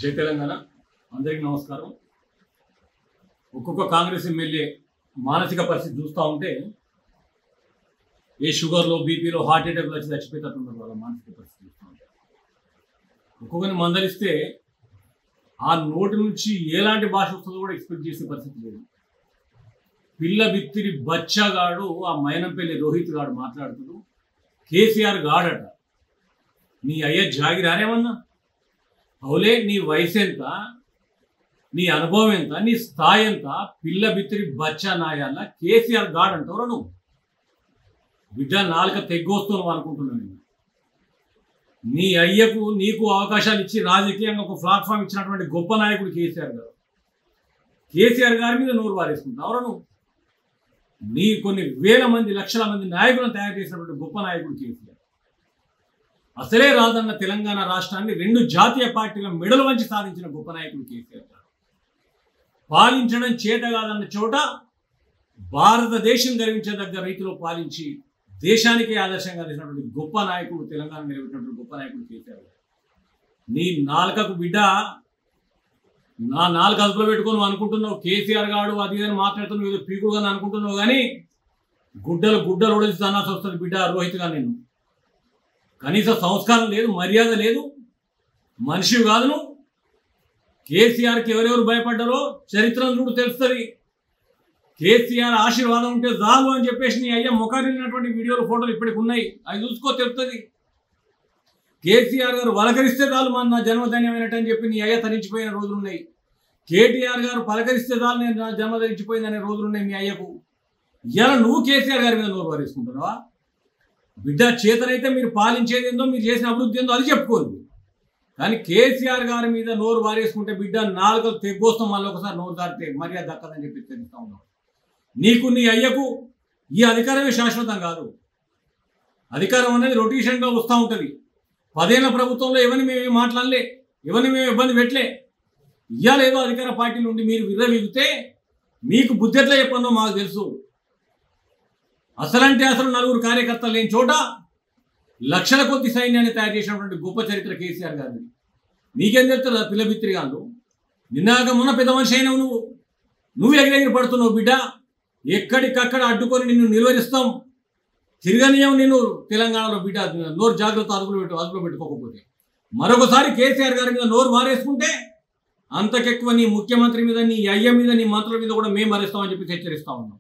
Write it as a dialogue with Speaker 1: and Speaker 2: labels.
Speaker 1: జై తెలంగాణ అందరికీ నమస్కారం. ఒక్కొక్క కాంగ్రెస్ ఎమ్మెల్యే మానసిక పరిస్థితి చూస్తూ ఉంటే ఏ షుగర్లో బీపీలో హార్ట్ అటాక్లో వచ్చి చచ్చిపోయేటట్టున్నారు. వాళ్ళ మానసిక పరిస్థితి చూస్తూ ఉంటే ఒక్కొక్కరిని మందలిస్తే ఆ నోటి నుంచి ఎలాంటి భాష వస్తుందో కూడా ఎక్స్పెక్ట్ చేసే పరిస్థితి లేదు. పిల్ల బిత్తిరి బచ్చాగాడు ఆ మైనంపల్లి రోహిత్ గాడు మాట్లాడుతూ కేసీఆర్ గాడట నీ అయ్య జాగిరారేమన్నా అవులే, నీ వయసు ఎంత, నీ అనుభవం ఎంత, నీ స్థాయి ఎంత, పిల్ల బిత్తిరి బచ్చా నాయాల కేసీఆర్ గాడ్ అంటావురా నువ్వు. బిడ్డ నాలుక తెగ్గొస్తున్నావు అనుకుంటున్నాను నేను. నీ అయ్యకు నీకు అవకాశాలు ఇచ్చి రాజకీయంగా ఒక ప్లాట్ఫామ్ ఇచ్చినటువంటి గొప్ప నాయకుడు కేసీఆర్ గారు. కేసీఆర్ గారి మీద నోరు వారేసుకుంటావురా నువ్వు. నీ కొన్ని వేల మంది లక్షల మంది నాయకులను తయారు చేసినటువంటి గొప్ప నాయకుడు కేసీఆర్. అసలే రాదన్న తెలంగాణ రాష్ట్రాన్ని రెండు జాతీయ పార్టీల మెడలు వంచి సాధించిన గొప్ప నాయకుడు కేసీఆర్ గారు. పాలించడం చేత కాదన్న చోట భారతదేశం గర్వించదగ్గ రీతిలో పాలించి దేశానికి ఆదర్శంగా చేసినటువంటి గొప్ప నాయకుడు, తెలంగాణ నిలబెట్టినటువంటి గొప్ప నాయకుడు కేసీఆర్ గారు. నీ నాలుకకు బిడ్డ నా నాలుగు అదుపులో పెట్టుకొని అనుకుంటున్నావు కేసీఆర్ గాడు అది అని మాట్లాడుతున్నావు, ఏదో పీకుడుగా అనుకుంటున్నావు. కానీ గుడ్డలు ఉడేసి అన్నాల్సి వస్తుంది బిడ్డ రోహిత్గా. నిన్ను కనీస సంస్కారం లేదు, మర్యాద లేదు, మనిషి కాదు నువ్వు. కేసీఆర్కి ఎవరెవరు భయపడ్డారో చరిత్రను చూడు తెలుస్తుంది. కేసీఆర్ ఆశీర్వాదం ఉంటే చాలు అని చెప్పేసి నీ అయ్యా ముఖారినటువంటి వీడియోలు ఫోటోలు ఇప్పటికి ఉన్నాయి, అవి చూసుకో తెలుస్తుంది. కేసీఆర్ గారు వలకరిస్తే చాలు నా జన్మధన్యమైనట్టు అని చెప్పి నీ అయ్య తరించిపోయిన రోజులు ఉన్నాయి. కేటీఆర్ గారు పలకరిస్తే చాలు నేను నా జన్మ ధరించిపోయిందనే రోజులు ఉన్నాయి మీ అయ్యకు. ఇలా నువ్వు కేసీఆర్ గారి మీద నోరు వారేసుకుంటున్నావా? బిడ్డ చేతనైతే మీరు పాలించేది ఏందో, మీరు చేసిన అభివృద్ధి ఏందో అది చెప్పుకోండి. కానీ కేసీఆర్ గారి మీద నోరు వారేసుకుంటే బిడ్డ నాలుగలు తెగ్గోస్తాం, మళ్ళీ ఒకసారి నోరు దారితే మర్యాద దక్కదని చెప్పి తెలుస్తూ ఉన్నాం. నీకు నీ అయ్యకు ఈ అధికారమే శాశ్వతం కాదు. అధికారం అనేది రొటేషన్గా వస్తూ ఉంటుంది. 10 ఏళ్ల ప్రభుత్వంలో ఎవరిని మేము మాట్లాడలే, ఎవరిని మేము ఇబ్బంది పెట్టలే. ఇవాళ ఏదో అధికార పార్టీ నుండి మీరు విర్రవీగితే మీకు బుద్ధి ఎట్లా చెప్పందో మాకు తెలుసు. అసలంటే అసలు నలుగురు కార్యకర్తలు లేని చోట లక్షల కొద్ది సైన్యాన్ని తయారు చేసినటువంటి గొప్ప చరిత్ర కేసీఆర్ గారిని. నీకేం తెలుస్తుంది పిల్లబిత్తిరి గారు? నిన్నాక మొన్న పెద్ద మనిషి అయినావు నువ్వు ఎగిరెగిరి పడుతున్నావు బిడ్డ. ఎక్కడికక్కడ అడ్డుకొని నిన్ను నిలువరిస్తాం, తిరగనీయం నిన్ను తెలంగాణలో బిడ్డ. నోరు జాగ్రత్త అదుపులో పెట్టుకోకపోతే మరొకసారి కేసీఆర్ గారి మీద నోరు వారేసుకుంటే అంతకెక్కువ నీ ముఖ్యమంత్రి మీద, నీ అయ్య మీద, నీ మంత్రుల మీద కూడా మేము అరేస్తామని చెప్పి హెచ్చరిస్తా ఉన్నాం.